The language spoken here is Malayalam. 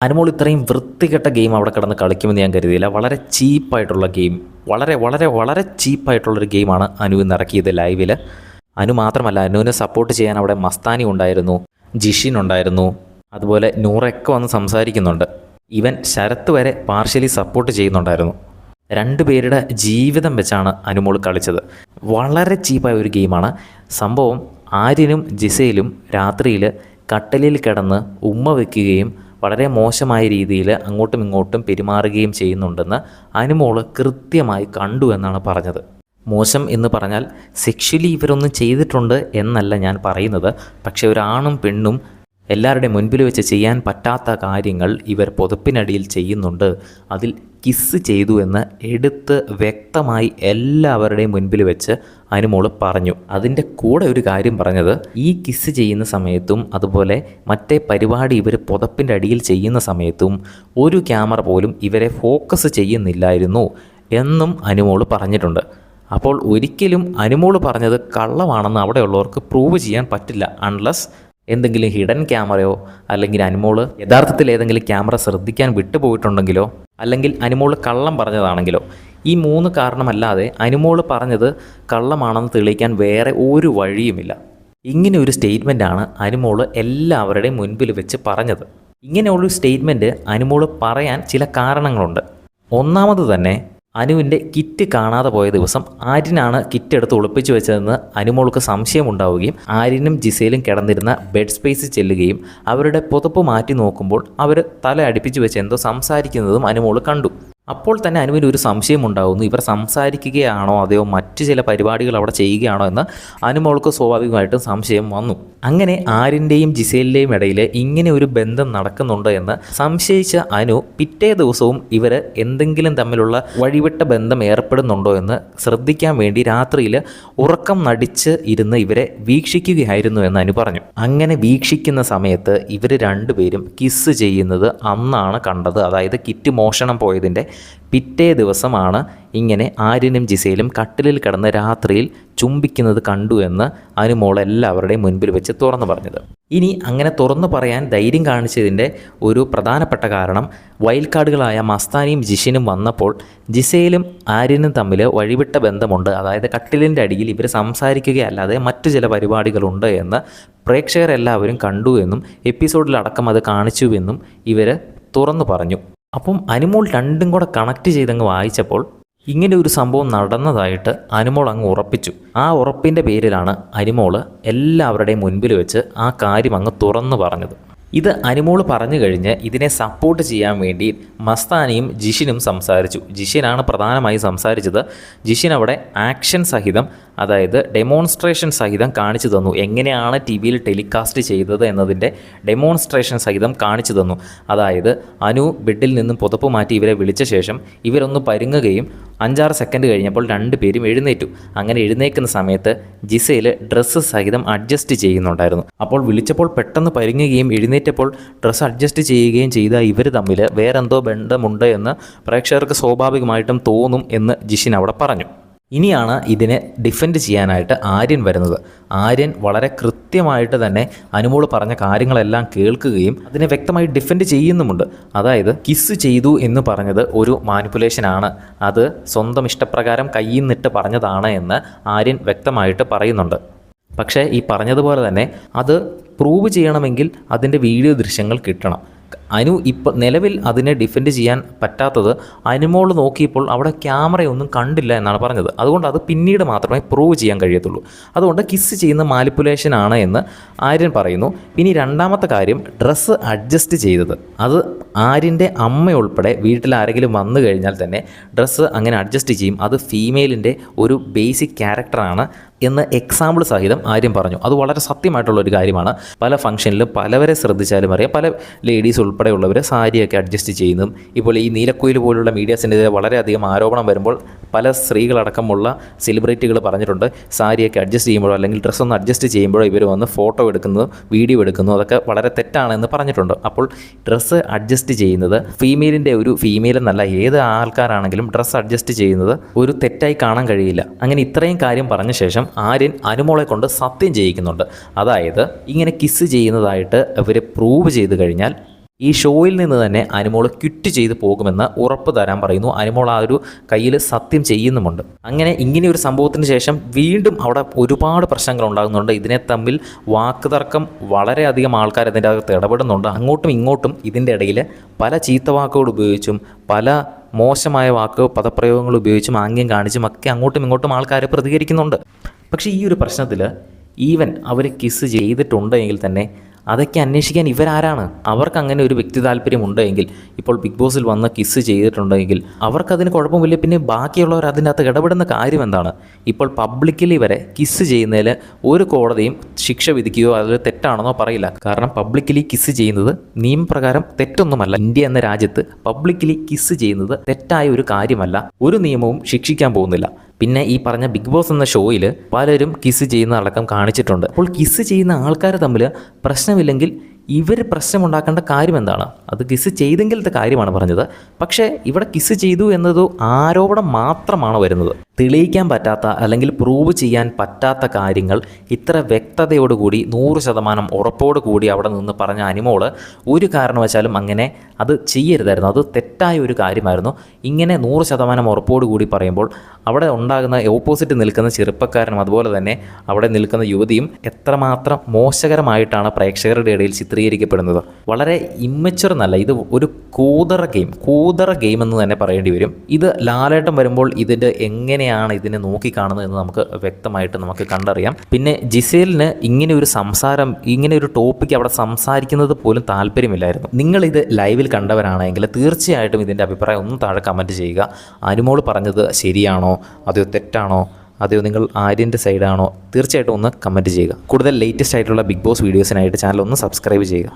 അനുമോൾ ഇത്രയും വൃത്തികെട്ട ഗെയിം അവിടെ കിടന്ന് കളിക്കുമെന്ന് ഞാൻ കരുതിയില്ല. വളരെ ചീപ്പായിട്ടുള്ള ഗെയിം, വളരെ വളരെ വളരെ ചീപ്പായിട്ടുള്ളൊരു ഗെയിമാണ് അനു ഇന്ന് ഇറക്കിയത് ലൈവിൽ. അനു മാത്രമല്ല, അനുവിനെ സപ്പോർട്ട് ചെയ്യാൻ അവിടെ മസ്താനി ഉണ്ടായിരുന്നു, ജിഷിൻ ഉണ്ടായിരുന്നു, അതുപോലെ നൂറൊക്കെ വന്ന് സംസാരിക്കുന്നുണ്ട്. ഈവൻ ശരത്ത് വരെ പാർഷ്യലി സപ്പോർട്ട് ചെയ്യുന്നുണ്ടായിരുന്നു. രണ്ടുപേരുടെ ജീവിതം വെച്ചാണ് അനുമോൾ കളിച്ചത്. വളരെ ചീപ്പായ ഒരു ഗെയിമാണ് സംഭവം. ആര്യനും ജിസയിലും രാത്രിയിൽ കട്ടലിൽ കിടന്ന് ഉമ്മ വയ്ക്കുകയും വളരെ മോശമായ രീതിയിൽ അങ്ങോട്ടും ഇങ്ങോട്ടും പെരുമാറുകയും ചെയ്യുന്നുണ്ടെന്ന് അനുമോൾ കൃത്യമായി കണ്ടു എന്നാണ് പറഞ്ഞത്. മോശം എന്ന് പറഞ്ഞാൽ സെക്ഷലി ഇവരൊന്നും ചെയ്തിട്ടുണ്ട് എന്നല്ല ഞാൻ പറയുന്നത്. പക്ഷേ ഒരാണും പെണ്ണും എല്ലാവരുടെയും മുൻപിൽ വെച്ച് ചെയ്യാൻ പറ്റാത്ത കാര്യങ്ങൾ ഇവർ പുതപ്പിനടിയിൽ ചെയ്യുന്നുണ്ട്. അതിൽ കിസ് ചെയ്തു എന്ന് എടുത്ത് വ്യക്തമായി എല്ലാവരുടെയും മുൻപിൽ വെച്ച് അനുമോൾ പറഞ്ഞു. അതിൻ്റെ കൂടെ ഒരു കാര്യം പറഞ്ഞത്, ഈ കിസ് ചെയ്യുന്ന സമയത്തും അതുപോലെ മറ്റേ പരിപാടി ഇവർ പുതപ്പിൻ്റെ അടിയിൽ ചെയ്യുന്ന സമയത്തും ഒരു ക്യാമറ പോലും ഇവരെ ഫോക്കസ് ചെയ്യുന്നില്ലായിരുന്നു എന്നും അനുമോൾ പറഞ്ഞിട്ടുണ്ട്. അപ്പോൾ ഒരിക്കലും അനുമോൾ പറഞ്ഞത് കള്ളമാണെന്ന് അവിടെയുള്ളവർക്ക് പ്രൂവ് ചെയ്യാൻ പറ്റില്ല, അൺലെസ് എന്തെങ്കിലും ഹിഡൻ ക്യാമറയോ അല്ലെങ്കിൽ അനുമോൾ യഥാർത്ഥത്തിൽ ഏതെങ്കിലും ക്യാമറ ശ്രദ്ധിക്കാൻ വിട്ടുപോയിട്ടുണ്ടെങ്കിലോ അല്ലെങ്കിൽ അനുമോൾ കള്ളം പറഞ്ഞതാണെങ്കിലോ. ഈ 3 കാരണമല്ലാതെ അനുമോൾ പറഞ്ഞത് കള്ളമാണെന്ന് തെളിയിക്കാൻ വേറെ ഒരു വഴിയുമില്ല. ഇങ്ങനെ ഒരു സ്റ്റേറ്റ്മെൻറ്റാണ് അനുമോൾ എല്ലാവരുടെയും മുൻപിൽ വെച്ച് പറഞ്ഞത്. ഇങ്ങനെയുള്ളൊരു സ്റ്റേറ്റ്മെൻറ്റ് അനുമോൾ പറയാൻ ചില കാരണങ്ങളുണ്ട്. ഒന്നാമത് തന്നെ, അനുവിൻ്റെ കിറ്റ് കാണാതെ പോയ ദിവസം ആര്യനാണ് കിറ്റ് എടുത്ത് ഒളിപ്പിച്ചു വെച്ചതെന്ന് അനുമോൾക്ക് സംശയമുണ്ടാവുകയും ആര്യനും ജിസയിലും കിടന്നിരുന്ന ബെഡ് സ്പേസിൽ ചെല്ലുകയും അവരുടെ പുതപ്പ് മാറ്റി നോക്കുമ്പോൾ അവർ തല അടുപ്പിച്ച് വെച്ച് എന്തോ സംസാരിക്കുന്നതും അനുമോൾ കണ്ടു. അപ്പോൾ തന്നെ അനുവിന് ഒരു സംശയം ഉണ്ടാകുന്നു, ഇവർ സംസാരിക്കുകയാണോ അതെയോ മറ്റു ചില പരിപാടികൾ അവിടെ ചെയ്യുകയാണോ എന്ന് അനുമോൾക്ക് സ്വാഭാവികമായിട്ടും സംശയം വന്നു. അങ്ങനെ ആര്യൻ്റെയും ജിസേലിൻ്റെയും ഇടയിൽ ഇങ്ങനെ ഒരു ബന്ധം നടക്കുന്നുണ്ട് എന്ന് സംശയിച്ച അനു പിറ്റേ ദിവസവും ഇവർ എന്തെങ്കിലും തമ്മിലുള്ള വഴിവിട്ട ബന്ധം ഏർപ്പെടുന്നുണ്ടോ എന്ന് ശ്രദ്ധിക്കാൻ വേണ്ടി രാത്രിയിൽ ഉറക്കം നടിച്ച് ഇരുന്ന് ഇവരെ വീക്ഷിക്കുകയായിരുന്നു എന്ന് അനു പറഞ്ഞു. അങ്ങനെ വീക്ഷിക്കുന്ന സമയത്ത് ഇവർ രണ്ടുപേരും കിസ് ചെയ്യുന്നത് അന്നാണ് കണ്ടത്. അതായത് കിറ്റ് മോഷണം പോയതിൻ്റെ പിറ്റേ ദിവസമാണ് ഇങ്ങനെ ആര്യനും ജിസയിലും കട്ടിലിൽ കിടന്ന് രാത്രിയിൽ ചുംബിക്കുന്നത് കണ്ടു എന്ന് അനുമോൾ എല്ലാവരുടെയും മുൻപിൽ വെച്ച് തുറന്നു പറഞ്ഞത്. ഇനി അങ്ങനെ തുറന്നു പറയാൻ ധൈര്യം കാണിച്ചതിൻ്റെ ഒരു പ്രധാനപ്പെട്ട കാരണം, വൈൽഡ് കാർഡുകളായ മസ്താനിയും ജിഷിനും വന്നപ്പോൾ ജിസയിലും ആര്യനും തമ്മിൽ വഴിവിട്ട ബന്ധമുണ്ട്, അതായത് കട്ടിലിൻ്റെ അടിയിൽ ഇവർ സംസാരിക്കുകയല്ലാതെ മറ്റു ചില പരിപാടികളുണ്ട് എന്ന് പ്രേക്ഷകരെല്ലാവരും കണ്ടു എന്നും എപ്പിസോഡിലടക്കം അത് കാണിച്ചുവെന്നും ഇവർ തുറന്നു പറഞ്ഞു. അപ്പം അനുമോൾ രണ്ടും കൂടെ കണക്ട് ചെയ്തങ്ങ് വായിച്ചപ്പോൾ ഇങ്ങനെ ഒരു സംഭവം നടന്നതായിട്ട് അനുമോൾ അങ്ങ് ഉറപ്പിച്ചു. ആ ഉറപ്പിൻ്റെ പേരിലാണ് അനുമോൾ എല്ലാവരുടെയും മുൻപിൽ വെച്ച് ആ കാര്യം അങ്ങ് തുറന്നു പറഞ്ഞത്. ഇത് അനുമോൾ പറഞ്ഞു കഴിഞ്ഞ് ഇതിനെ സപ്പോർട്ട് ചെയ്യാൻ വേണ്ടി മസ്താനിയും ജിഷിനും സംസാരിച്ചു. ജിഷിനാണ് പ്രധാനമായും സംസാരിച്ചത്. ജിഷിൻ അവിടെ ആക്ഷൻ സഹിതം, അതായത് ഡെമോൺസ്ട്രേഷൻ സഹിതം കാണിച്ചു തന്നു. എങ്ങനെയാണ് ടി വിയിൽ ടെലികാസ്റ്റ് ചെയ്തത് എന്നതിൻ്റെ ഡെമോൺസ്ട്രേഷൻ സഹിതം കാണിച്ചു തന്നു. അതായത് അനു ബെഡിൽ നിന്നും പുതപ്പ് മാറ്റി ഇവരെ വിളിച്ച ശേഷം ഇവരൊന്ന് പരുങ്ങുകയും 5-6 സെക്കൻഡ് കഴിഞ്ഞപ്പോൾ രണ്ടുപേരും എഴുന്നേറ്റു. അങ്ങനെ എഴുന്നേൽക്കുന്ന സമയത്ത് ജിസയിൽ ഡ്രസ്സ് സഹിതം അഡ്ജസ്റ്റ് ചെയ്യുന്നുണ്ടായിരുന്നു. അപ്പോൾ വിളിച്ചപ്പോൾ പെട്ടെന്ന് പരുങ്ങുകയും എഴുന്നേറ്റപ്പോൾ ഡ്രസ്സ് അഡ്ജസ്റ്റ് ചെയ്യുകയും ചെയ്ത ഇവർ തമ്മിൽ വേറെന്തോ ബന്ധമുണ്ട് എന്ന് പ്രേക്ഷകർക്ക് സ്വാഭാവികമായിട്ടും തോന്നും എന്ന് ജിഷിൻ അവിടെ പറഞ്ഞു. ഇനിയാണ് ഇതിനെ ഡിഫെൻഡ് ചെയ്യാനായിട്ട് ആര്യൻ വരുന്നത്. ആര്യൻ വളരെ കൃത്യമായിട്ട് തന്നെ അനുമോൾ പറഞ്ഞ കാര്യങ്ങളെല്ലാം കേൾക്കുകയും അതിനെ വ്യക്തമായി ഡിഫെൻഡ് ചെയ്യുന്നുമുണ്ട്. അതായത് കിസ് ചെയ്തു എന്ന് പറഞ്ഞത് ഒരു മാനിപ്പുലേഷനാണ്, അത് സ്വന്തം ഇഷ്ടപ്രകാരം കയ്യിൽ നിന്നിട്ട് പറഞ്ഞതാണ് എന്ന് ആര്യൻ വ്യക്തമായിട്ട് പറയുന്നുണ്ട്. പക്ഷേ ഈ പറഞ്ഞതുപോലെ തന്നെ അത് പ്രൂവ് ചെയ്യണമെങ്കിൽ അതിൻ്റെ വീഡിയോ ദൃശ്യങ്ങൾ കിട്ടണം. അനു ഇപ്പോൾ നിലവിൽ അതിനെ ഡിഫെൻഡ് ചെയ്യാൻ പറ്റാത്തത് അനുമോൾ നോക്കിയപ്പോൾ അവിടെ ക്യാമറയൊന്നും കണ്ടില്ല എന്നാണ് പറഞ്ഞത്. അതുകൊണ്ട് അത് പിന്നീട് മാത്രമേ പ്രൂവ് ചെയ്യാൻ കഴിയത്തുള്ളൂ. അതുകൊണ്ട് കിസ് ചെയ്യുന്ന മാനിപ്പുലേഷൻ ആണ് എന്ന് ആര്യൻ പറയുന്നു. ഇനി രണ്ടാമത്തെ കാര്യം, ഡ്രസ്സ് അഡ്ജസ്റ്റ് ചെയ്തത്. അത് ആര്യൻ്റെ അമ്മയുൾപ്പെടെ വീട്ടിൽ ആരെങ്കിലും വന്നു കഴിഞ്ഞാൽ തന്നെ ഡ്രസ്സ് അങ്ങനെ അഡ്ജസ്റ്റ് ചെയ്യും. അത് ഫീമെയിലിൻ്റെ ഒരു ബേസിക് ക്യാരക്ടറാണ് എന്ന് എക്സാമ്പിൾ സഹിതം ആര്യം പറഞ്ഞു. അത് വളരെ സത്യമായിട്ടുള്ളൊരു കാര്യമാണ്. പല ഫംഗ്ഷനിലും പലവരെ ശ്രദ്ധിച്ചാലും അറിയാം, പല ലേഡീസ് ഉൾപ്പെടെയുള്ളവർ സാരിയൊക്കെ അഡ്ജസ്റ്റ് ചെയ്യുന്നതും. ഇപ്പോൾ ഈ നീലക്കുയിൽ പോലുള്ള മീഡിയാസിൻ്റെ വളരെയധികം ആരോപണം വരുമ്പോൾ പല സ്ത്രീകളടക്കമുള്ള സെലിബ്രിറ്റികൾ പറഞ്ഞിട്ടുണ്ട്, സാരിയൊക്കെ അഡ്ജസ്റ്റ് ചെയ്യുമ്പോഴോ അല്ലെങ്കിൽ ഡ്രസ്സൊന്ന് അഡ്ജസ്റ്റ് ചെയ്യുമ്പോഴോ ഇവർ വന്ന് ഫോട്ടോ എടുക്കുന്നു, വീഡിയോ എടുക്കുന്നു, അതൊക്കെ വളരെ തെറ്റാണെന്ന് പറഞ്ഞിട്ടുണ്ട്. അപ്പോൾ ഡ്രസ്സ് അഡ്ജസ്റ്റ് ചെയ്യുന്നത് ഫീമെയിലിൻ്റെ ഒരു ഫീമെയിൽ എന്നല്ല, ഏത് ആൾക്കാരാണെങ്കിലും ഡ്രസ്സ് അഡ്ജസ്റ്റ് ചെയ്യുന്നത് ഒരു തെറ്റായി കാണാൻ കഴിയില്ല. അങ്ങനെ ഇത്രയും കാര്യം പറഞ്ഞ ശേഷം ആര്യൻ അനുമോളെ കൊണ്ട് സത്യം ചെയ്യിക്കുന്നുണ്ട്. അതായത് ഇങ്ങനെ കിസ് ചെയ്യുന്നതായിട്ട് അവർ പ്രൂവ് ചെയ്ത് കഴിഞ്ഞാൽ ഈ ഷോയിൽ നിന്ന് തന്നെ അനുമോൾ ക്വിറ്റ് ചെയ്ത് പോകുമെന്ന് ഉറപ്പ് തരാൻ പറയുന്നു. അനുമോൾ ആ ഒരു കയ്യിൽ സത്യം ചെയ്യുന്നുമുണ്ട്. അങ്ങനെ ഇങ്ങനെ ഒരു സംഭവത്തിന് ശേഷം വീണ്ടും അവിടെ ഒരുപാട് പ്രശ്നങ്ങൾ ഉണ്ടാകുന്നുണ്ട്. ഇതിനെ തമ്മിൽ വാക്കുതർക്കം വളരെയധികം ആൾക്കാർ ഇതിൻ്റെ അകത്ത് ഇടപെടുന്നുണ്ട്. അങ്ങോട്ടും ഇങ്ങോട്ടും ഇതിൻ്റെ ഇടയിൽ പല ചീത്തവാക്കുകൾ ഉപയോഗിച്ചും പല മോശമായ പദപ്രയോഗങ്ങൾ ഉപയോഗിച്ചും ആംഗ്യം കാണിച്ചും ഒക്കെ അങ്ങോട്ടും ഇങ്ങോട്ടും ആൾക്കാർ പ്രതികരിക്കുന്നുണ്ട്. പക്ഷേ ഈ ഒരു പ്രശ്നത്തിൽ ഈവൻ അവർ കിസ് ചെയ്തിട്ടുണ്ടെങ്കിൽ തന്നെ അതൊക്കെ അന്വേഷിക്കാൻ ഇവരാരാണ്? അവർക്ക് അങ്ങനെ ഒരു വ്യക്തി താല്പര്യമുണ്ട് എങ്കിൽ, ഇപ്പോൾ ബിഗ് ബോസിൽ വന്ന് കിസ് ചെയ്തിട്ടുണ്ടെങ്കിൽ അവർക്കതിന് കുഴപ്പമില്ല. പിന്നെ ബാക്കിയുള്ളവർ അതിൻ്റെ അകത്ത് ഇടപെടുന്ന കാര്യം എന്താണ്? ഇപ്പോൾ പബ്ലിക്കലി വരെ കിസ് ചെയ്യുന്നതിൽ ഒരു കോടതിയും ശിക്ഷ വിധിക്കുകയോ അതിൽ തെറ്റാണെന്നോ പറയില്ല. കാരണം പബ്ലിക്കലി കിസ് ചെയ്യുന്നത് നിയമപ്രകാരം തെറ്റൊന്നുമല്ല. ഇന്ത്യ എന്ന രാജ്യത്ത് പബ്ലിക്കലി കിസ് ചെയ്യുന്നത് തെറ്റായ ഒരു കാര്യമല്ല. ഒരു നിയമവും ശിക്ഷിക്കാൻ പോകുന്നില്ല. പിന്നെ ഈ പറഞ്ഞ ബിഗ് ബോസ് എന്ന ഷോയിൽ പലരും കിസ് ചെയ്യുന്ന അടക്കം കാണിച്ചിട്ടുണ്ട്. അപ്പോൾ കിസ് ചെയ്യുന്ന ആൾക്കാർ തമ്മിൽ പ്രശ്നമില്ലെങ്കിൽ ഇവർ പ്രശ്നമുണ്ടാക്കേണ്ട കാര്യം എന്താണ്? അത് കിസ് ചെയ്തെങ്കിലത്തെ കാര്യമാണ് പറഞ്ഞത്. പക്ഷേ ഇവിടെ കിസ് ചെയ്തു എന്നത് ആരോപണം മാത്രമാണ് വരുന്നത്. തെളിയിക്കാൻ പറ്റാത്ത അല്ലെങ്കിൽ പ്രൂവ് ചെയ്യാൻ പറ്റാത്ത കാര്യങ്ങൾ ഇത്ര വ്യക്തതയോടുകൂടി 100% ഉറപ്പോടു കൂടി അവിടെ നിന്ന് പറഞ്ഞ അനുമോള് ഒരു കാരണവശാലും അങ്ങനെ അത് ചെയ്യരുതായിരുന്നു. അത് തെറ്റായ ഒരു കാര്യമായിരുന്നു. ഇങ്ങനെ 100% ഉറപ്പോടു കൂടി പറയുമ്പോൾ അവിടെ ഉണ്ടാകുന്ന ഓപ്പോസിറ്റ് നിൽക്കുന്ന ചെറുപ്പക്കാരനും അതുപോലെ തന്നെ അവിടെ നിൽക്കുന്ന യുവതിയും എത്രമാത്രം മോശകരമായിട്ടാണ് പ്രേക്ഷകരുടെ ഇടയിൽ ചിത്രീകരിക്കപ്പെടുന്നത്. വളരെ ഇമ്മച്ചുർ എന്നല്ല, ഇത് ഒരു കൂതറ ഗെയിം എന്ന് തന്നെ പറയേണ്ടി വരും. ഇത് ലാലേട്ടൻ വരുമ്പോൾ ഇതിൻ്റെ എങ്ങനെയാണ് ഇതിനെ നോക്കിക്കാണുന്നത് എന്ന് നമുക്ക് വ്യക്തമായിട്ട് നമുക്ക് കണ്ടറിയാം. പിന്നെ ജിസേലിന് ഇങ്ങനെ ഒരു സംസാരം, ഇങ്ങനെ ഒരു ടോപ്പിക്ക് അവിടെ സംസാരിക്കുന്നത് പോലും താല്പര്യമില്ലായിരുന്നു. നിങ്ങളിത് ലൈവിൽ കണ്ടവരാണെങ്കിൽ തീർച്ചയായിട്ടും ഇതിൻ്റെ അഭിപ്രായം ഒന്ന് താഴെ കമൻറ്റ് ചെയ്യുക. അനുമോൾ പറഞ്ഞത് ശരിയാണോ അതെയോ തെറ്റാണോ, അതെയോ നിങ്ങൾ ആര്യൻ്റെ സൈഡാണോ? തീർച്ചയായിട്ടും ഒന്ന് കമൻറ്റ് ചെയ്യുക. കൂടുതൽ ലേറ്റസ്റ്റ് ആയിട്ടുള്ള ബിഗ് ബോസ് വീഡിയോസിനായിട്ട് ചാനൽ ഒന്ന് സബ്സ്ക്രൈബ് ചെയ്യുക.